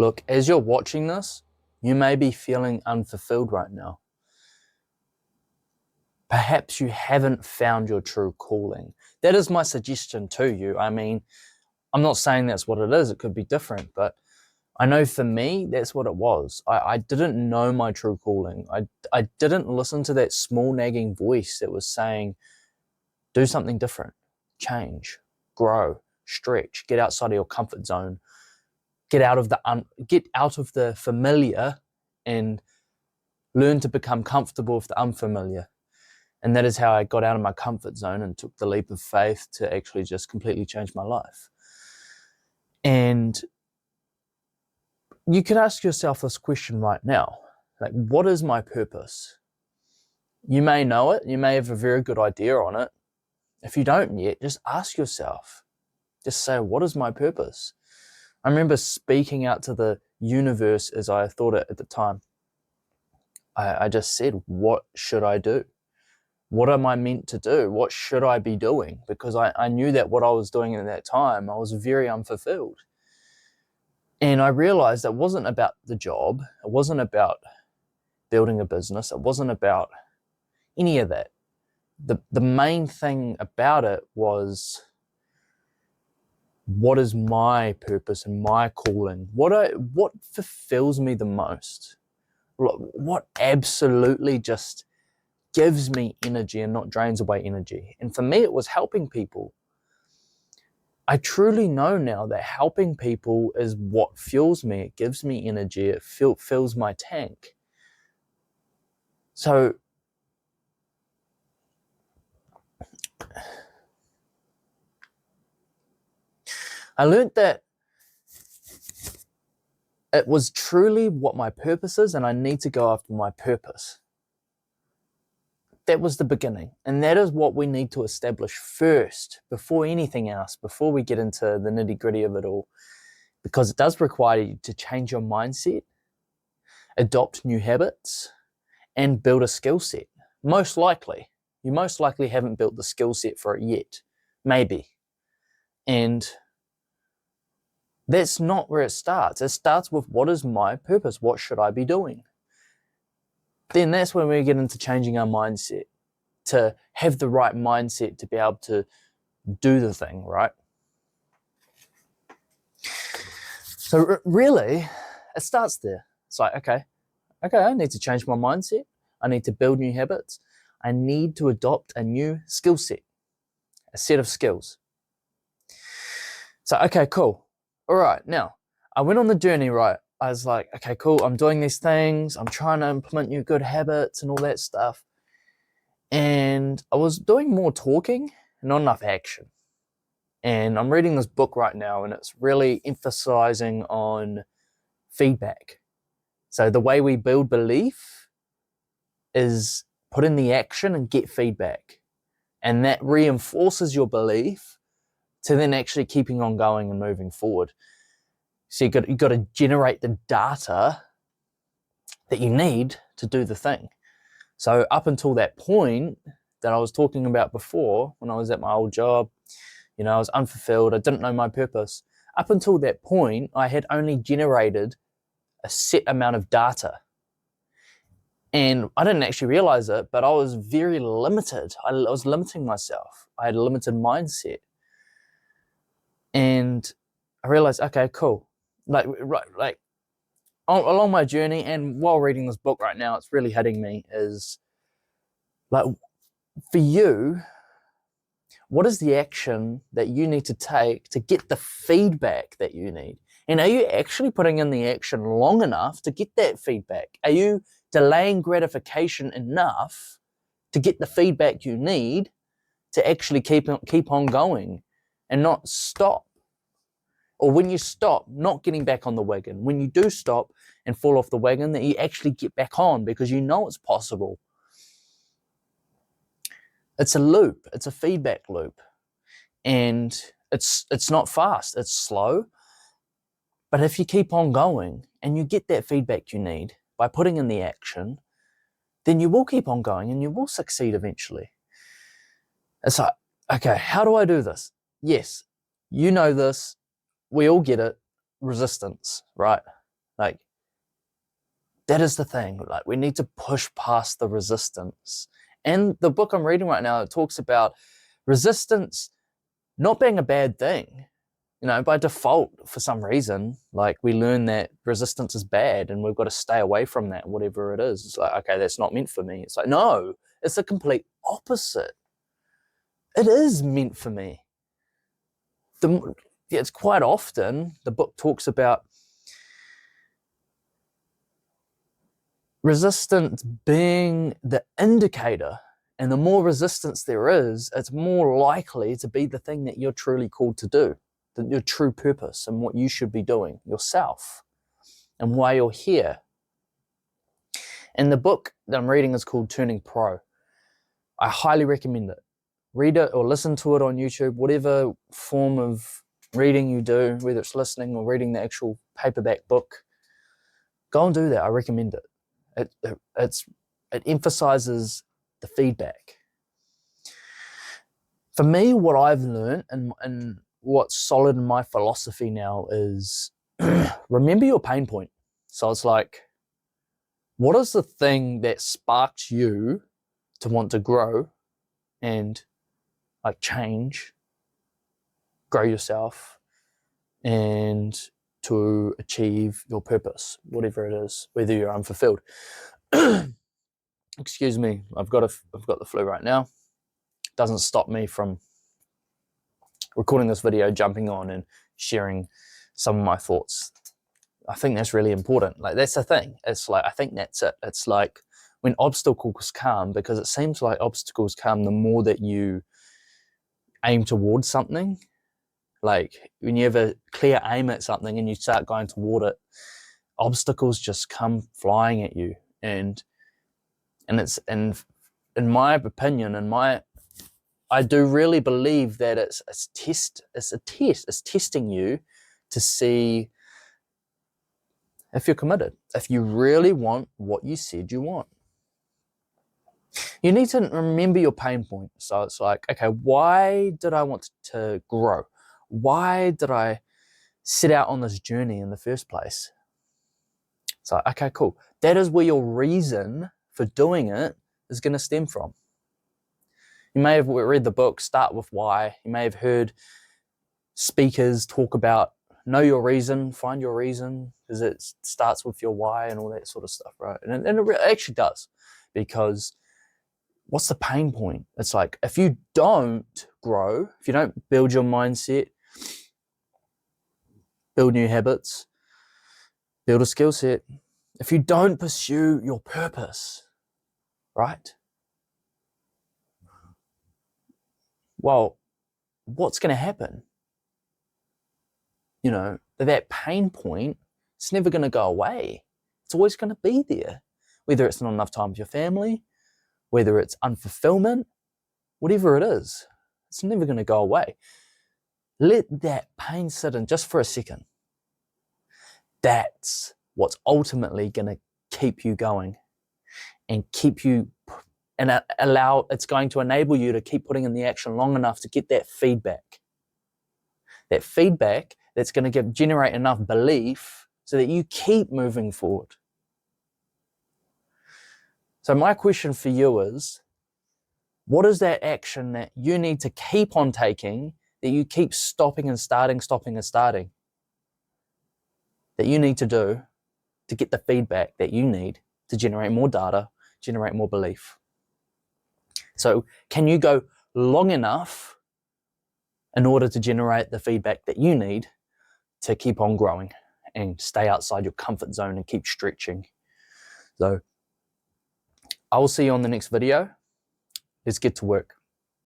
Look, as you're watching this, you may be feeling unfulfilled right now. Perhaps you haven't found your true calling. That is my suggestion to you. I mean, I'm not saying that's what it is. It could be different, but I know for me, that's what it was. I didn't know my true calling. I didn't listen to that small nagging voice that was saying, do something different, change, grow, stretch, get outside of your comfort zone, get out of the familiar and learn to become comfortable with the unfamiliar. And that is how I got out of my comfort zone and took the leap of faith to actually just completely change my life. And you could ask yourself this question right now, like, what is my purpose? You may know it, you may have a very good idea on it. If you don't yet, just ask yourself, just say, what is my purpose? I remember speaking out to the universe as I thought it at the time. I just said, what should I do? What am I meant to do? What should I be doing? Because I knew that what I was doing at that time, I was very unfulfilled. And I realized it wasn't about the job. It wasn't about building a business. It wasn't about any of that. The main thing about it was, what is my purpose and my calling? What fulfills me the most? What absolutely just gives me energy and not drains away energy? And for me, it was helping people. I truly know now that helping people is what fuels me. It gives me energy. It fills my tank. So I learned that it was truly what my purpose is, and I need to go after my purpose. That was the beginning. And that is what we need to establish first, before anything else, before we get into the nitty-gritty of it all. Because it does require you to change your mindset, adopt new habits, and build a skill set. Most likely. You most likely haven't built the skill set for it yet. Maybe. And that's not where it starts. It starts with, what is my purpose? What should I be doing? Then that's when we get into changing our mindset, to have the right mindset to be able to do the thing, right? So really, it starts there. It's like, okay, I need to change my mindset. I need to build new habits. I need to adopt a new skill set, a set of skills. So, okay, cool. All right, now, I went on the journey, right? I was like, okay, cool, I'm doing these things. I'm trying to implement new good habits and all that stuff. And I was doing more talking, not enough action. And I'm reading this book right now, and it's really emphasizing on feedback. So the way we build belief is put in the action and get feedback. And that reinforces your belief to then actually keeping on going and moving forward. So you've got to generate the data that you need to do the thing. So up until that point that I was talking about before, when I was at my old job, I was unfulfilled. I didn't know my purpose. Up until that point, I had only generated a set amount of data. And I didn't actually realize it, but I was very limited. I was limiting myself. I had a limited mindset. And I realized, okay, cool. Along my journey, and while reading this book right now, it's really hitting me, is like, for you, what is the action that you need to take to get the feedback that you need? And are you actually putting in the action long enough to get that feedback? Are you delaying gratification enough to get the feedback you need to actually keep on going and not stop? Or when you stop, not getting back on the wagon. When you do stop and fall off the wagon, that you actually get back on because you know it's possible. It's a loop. It's a feedback loop. And it's not fast. It's slow. But if you keep on going and you get that feedback you need by putting in the action, then you will keep on going and you will succeed eventually. It's like, okay, how do I do this? Yes, you know this. We all get it. Resistance, right? Like, that is the thing. Like, we need to push past the resistance. And the book I'm reading right now, it talks about resistance not being a bad thing. You know, by default, for some reason, like, we learn that resistance is bad and we've got to stay away from that, whatever it is. It's like, okay, that's not meant for me. It's like, no, it's the complete opposite. It is meant for me. It's quite often, the book talks about resistance being the indicator. And the more resistance there is, it's more likely to be the thing that you're truly called to do, your true purpose and what you should be doing yourself and why you're here. And the book that I'm reading is called Turning Pro. I highly recommend it. Read it or listen to it on YouTube, whatever form of reading you do, whether it's listening or reading the actual paperback book. Go and do that. I recommend it. It emphasizes the feedback. For me, what I've learned and what's solid in my philosophy now is remember your pain point. So it's like, what is the thing that sparked you to want to grow and like change, grow yourself, and to achieve your purpose, whatever it is, whether you're unfulfilled. Excuse me, I've got the flu right now. Doesn't stop me from recording this video, jumping on and sharing some of my thoughts. I think that's really important. Like, that's the thing. It's like, I think that's it. It's like when obstacles come, because it seems like obstacles come the more that you aim towards something. Like, when you have a clear aim at something and you start going toward it, obstacles just come flying at you. And it's, and in my opinion, I do really believe that it's a test. It's testing you to see if you're committed, if you really want what you said you want. You need to remember your pain point. So it's like, okay, why did I want to grow? Why did I set out on this journey in the first place? So, okay, cool. That is where your reason for doing it is going to stem from. You may have read the book, Start With Why. You may have heard speakers talk about know your reason, find your reason, because it starts with your why and all that sort of stuff, right? And it actually does, because what's the pain point? It's like, if you don't grow, if you don't build your mindset, build new habits, build a skill set, if you don't pursue your purpose, right? Well, what's going to happen? You know, that pain point, it's never going to go away. It's always going to be there. Whether it's not enough time with your family, whether it's unfulfillment, whatever it is, it's never going to go away. Let that pain sit in just for a second. That's what's ultimately going to keep you going and keep you, and it's going to enable you to keep putting in the action long enough to get that feedback. That feedback that's going to generate enough belief so that you keep moving forward. So my question for you is, what is that action that you need to keep on taking, that you keep stopping and starting, that you need to do to get the feedback that you need to generate more data, generate more belief? So can you go long enough in order to generate the feedback that you need to keep on growing and stay outside your comfort zone and keep stretching? So I will see you on the next video. Let's get to work.